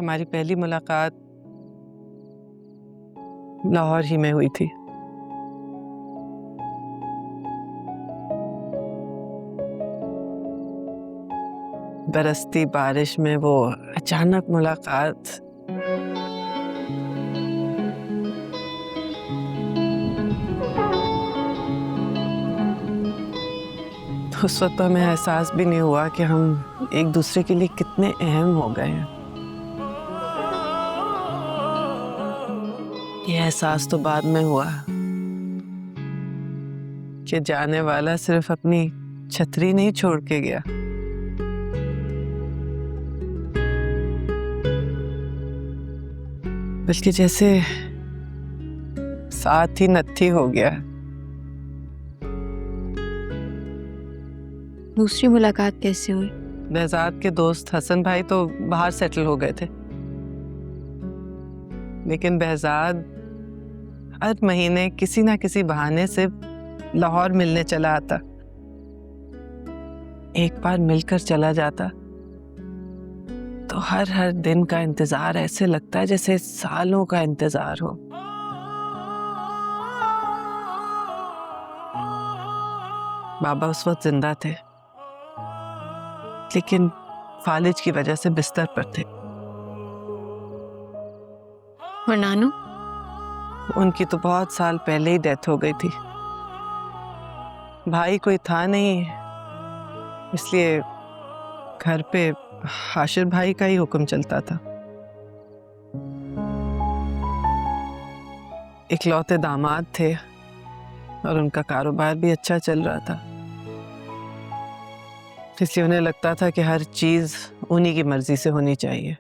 हमारी पहली मुलाकात लाहौर ही में हुई थी। बरसती बारिश में वो अचानक मुलाकात। उस वक्त तो हमें एहसास भी नहीं हुआ कि हम एक दूसरे के लिए कितने अहम हो गए हैं। ये एहसास तो बाद में हुआ कि जाने वाला सिर्फ अपनी छतरी नहीं छोड़ के गया, बल्कि जैसे साथ ही नत्थी हो गया। दूसरी मुलाकात कैसे हुई? बेहजाद के दोस्त हसन भाई तो बाहर सेटल हो गए थे, लेकिन बेहजाद हर महीने किसी ना किसी बहाने से लाहौर मिलने चला आता। एक बार मिलकर चला जाता तो हर दिन का इंतजार ऐसे लगता है जैसे सालों का इंतजार हो। बाबा उस वक्त जिंदा थे, लेकिन फालिज की वजह से बिस्तर पर थे। और नानू? उनकी तो बहुत साल पहले ही डेथ हो गई थी। भाई कोई था नहीं, इसलिए घर पे हाशिर भाई का ही हुक्म चलता था। इकलौते दामाद थे और उनका कारोबार भी अच्छा चल रहा था, इसलिए उन्हें लगता था कि हर चीज उन्हीं की मर्जी से होनी चाहिए।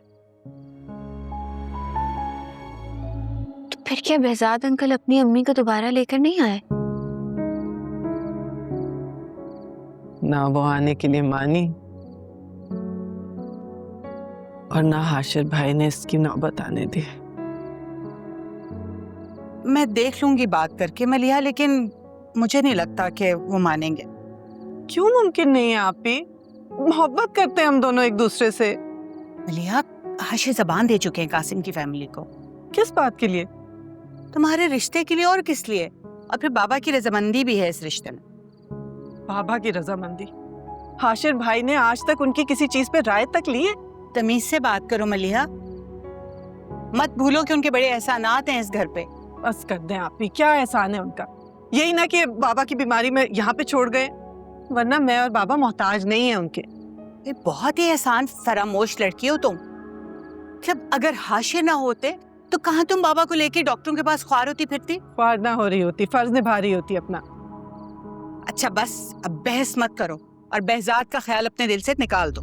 तो फिर क्या बेहजाद अंकल अपनी अम्मी को दोबारा लेकर नहीं आए? ना वो आने के लिए मानी और ना हाशिर भाई ने इसकी नौबत आने दी। मैं देख लूंगी बात करके मलिहा, लेकिन मुझे नहीं लगता कि वो मानेंगे। क्यों मुमकिन नहीं है आपी? मोहब्बत करते हैं हम दोनों एक दूसरे से। मलिहा, हाशिर ज़बान दे चुके हैं कासिम की फैमिली को। किस बात के लिए? तुम्हारे रिश्ते के लिए और किस लिए? और फिर बाबा की रजामंदी भी है इस रिश्ते में। बाबा की रजामंदी? हाशिर भाई ने आज तक उनकी किसी चीज पे राय तक ली है? तमीज से बात करो मलिहा, मत भूलो कि उनके बड़े एहसानात हैं इस घर पे। बस कर दें आपी, क्या एहसान है उनका? यही ना कि बाबा की बीमारी में यहाँ पे छोड़ गए, वरना मैं और बाबा मोहताज नहीं है उनके। ये बहुत ही एहसान फरामोश लड़की हो तुम। जब अगर हाशिर ना होते तो कहाँ तुम बाबा को लेके डॉक्टरों के पास ख्वार होती फिरती? ख्वार ना हो रही होती, फर्ज निभा रही होती अपना। अच्छा बस, अब बहस मत करो और बेहजाद का ख्याल अपने दिल से निकाल दो।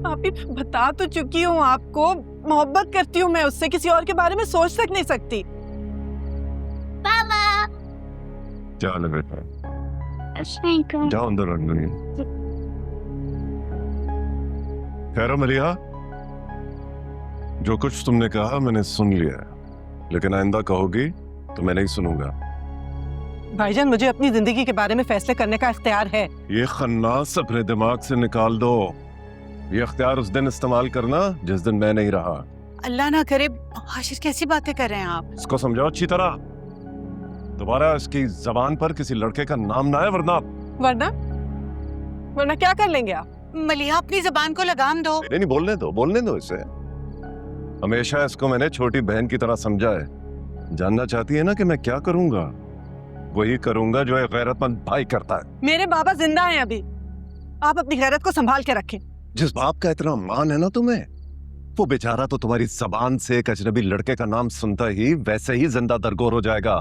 आपी बता तो चुकी हूँ आपको, मोहब्बत करती हूँ मैं उससे, किसी और के बारे में सोच तक नहीं सकती। पापा! चलो बेटा, जाओ अंदर अंदर। खैर मलिहा, जो कुछ तुमने कहा मैंने सुन लिया है, लेकिन आइंदा कहोगी तो मैं नहीं सुनूंगा। भाईजान, मुझे अपनी जिंदगी के बारे में फैसले करने का इख्तियार है। ये खन्नास अपने दिमाग से निकाल दो। ये इख्तियार उस दिन इस्तेमाल करना जिस दिन मैं नहीं रहा। अल्लाह ना करे, हाशिर कैसी बातें कर रहे हैं आप? इसको समझाओ अच्छी तरह, दोबारा इसकी जबान पर किसी लड़के का नाम ना है, वरना वरना क्या कर लेंगे आप? मलिहा, अपनी जबान को लगाम दो। नहीं, बोलने दो इसे। हमेशा इसको मैंने छोटी बहन की तरह समझा है। जानना चाहती है ना कि मैं क्या करूंगा? वही करूंगा जो एक गैरतमंद भाई करता है। मेरे बाबा जिंदा हैं अभी, आप अपनी गैरत को संभाल के रखें। जिस बाप का इतना मान है ना तुम्हें, वो बेचारा तो तुम्हारी जबान से एक अजनबी लड़के का नाम सुनता ही वैसे ही जिंदा दरगोर हो जाएगा।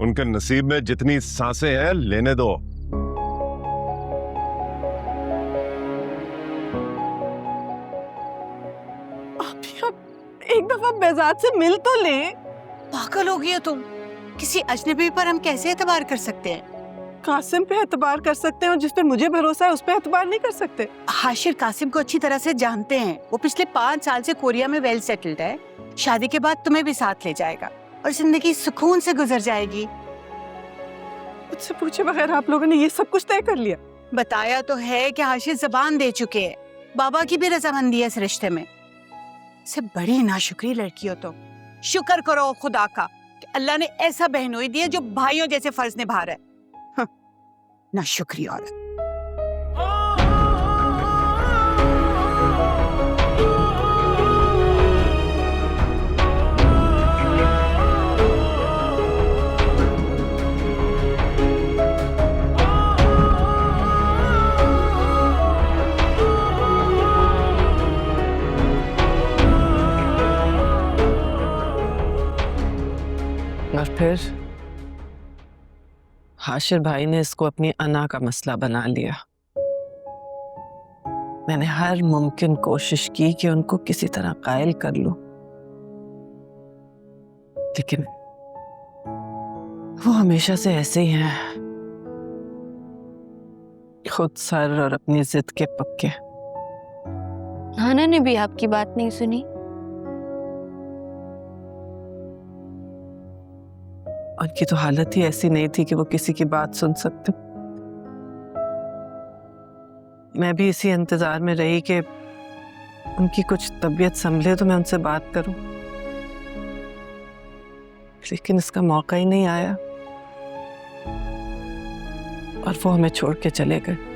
उनके नसीब में जितनी सांसें हैं लेने दो। एक दफा बेहजाद से मिल तो ले। पागल हो गई हो तुम? किसी अजनबी पर हम कैसे एतबार कर सकते हैं? कासिम पे एतबार कर सकते हैं, और जिस पे मुझे भरोसा है उस पे एतबार नहीं कर सकते। हाशिर कासिम को अच्छी तरह से जानते हैं। वो पिछले 5 साल से कोरिया में वेल सेटल्ड है। शादी के बाद तुम्हें भी साथ ले जाएगा और जिंदगी सुकून से गुजर जाएगी। मुझसे पूछे बगैर आप लोगों ने ये सब कुछ तय कर लिया? बताया तो है कि हाशिर जबान दे चुके हैं। बाबा की भी रजामंदी है इस रिश्ते में। से बड़ी नाशुक्री लड़की हो तुम। शुक्र करो खुदा का कि अल्लाह ने ऐसा बहनोई दिया जो भाइयों जैसे फर्ज निभा रहा है। हाँ, नाशुक्री औरत। और फिर हाशिर भाई ने इसको अपनी अना का मसला बना लिया। मैंने हर मुमकिन कोशिश की कि उनको किसी तरह कायल कर लूं, लेकिन वो हमेशा से ऐसे ही हैं, खुद सर और अपनी जिद के पक्के। नाना ने भी आपकी बात नहीं सुनी। उनकी तो हालत ही ऐसी नहीं थी कि वो किसी की बात सुन सकते। मैं भी इसी इंतजार में रही कि उनकी कुछ तबीयत संभले तो मैं उनसे बात करूं, लेकिन इसका मौका ही नहीं आया और वो हमें छोड़ के चले गए।